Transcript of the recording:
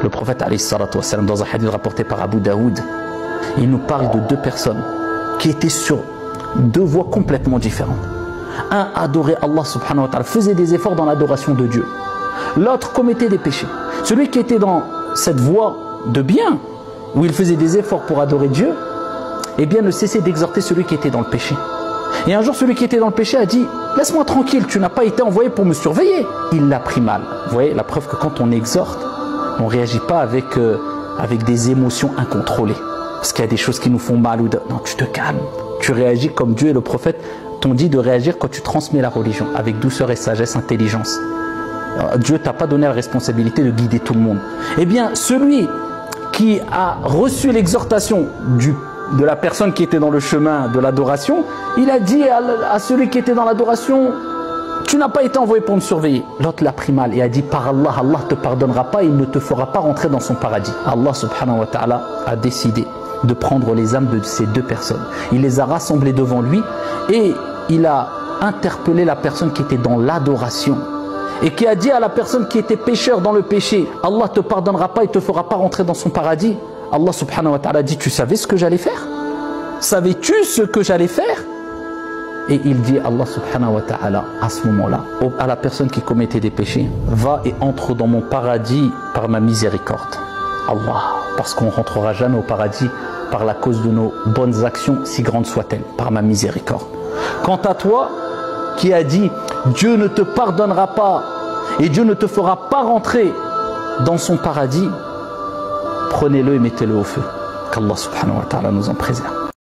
Le prophète alayhi salatu wassalam, dans un hadith rapporté par Abu Daoud, il nous parle de deux personnes qui étaient sur deux voies complètement différentes. Un adorait Allah subhanahu wa ta'ala, faisait des efforts dans l'adoration de Dieu. L'autre commettait des péchés. Celui qui était dans cette voie de bien, où il faisait des efforts pour adorer Dieu, eh bien ne cessait d'exhorter celui qui était dans le péché. Et un jour, celui qui était dans le péché a dit « Laisse-moi tranquille, tu n'as pas été envoyé pour me surveiller. » Il l'a pris mal. Vous voyez, la preuve que quand on exhorte, on ne réagit pas avec des émotions incontrôlées. Parce qu'il y a des choses qui nous font mal. Non, tu te calmes. Tu réagis comme Dieu et le prophète t'ont dit de réagir quand tu transmets la religion, avec douceur et sagesse, intelligence. Dieu t'a pas donné la responsabilité de guider tout le monde. Eh bien, celui qui a reçu l'exhortation de la personne qui était dans le chemin de l'adoration, il a dit à celui qui était dans l'adoration « Tu n'as pas été envoyé pour me surveiller ». L'autre l'a pris mal et a dit « Par Allah, Allah ne te pardonnera pas, il ne te fera pas rentrer dans son paradis ». Allah subhanahu wa ta'ala a décidé de prendre les âmes de ces deux personnes. Il les a rassemblées devant lui et il a interpellé la personne qui était dans l'adoration et qui a dit à la personne qui était pécheur dans le péché « Allah ne te pardonnera pas, il ne te fera pas rentrer dans son paradis ». Allah subhanahu wa ta'ala dit « Tu savais ce que j'allais faire? Savais-tu ce que j'allais faire ?» Et il dit Allah subhanahu wa ta'ala à ce moment-là à la personne qui commettait des péchés « Va et entre dans mon paradis par ma miséricorde. » Allah, parce qu'on ne rentrera jamais au paradis par la cause de nos bonnes actions, si grandes soient-elles, par ma miséricorde. Quant à toi qui as dit Dieu ne te pardonnera pas et Dieu ne te fera pas rentrer dans son paradis, prenez-le et mettez-le au feu. Qu'Allah subhanahu wa ta'ala nous en préserve.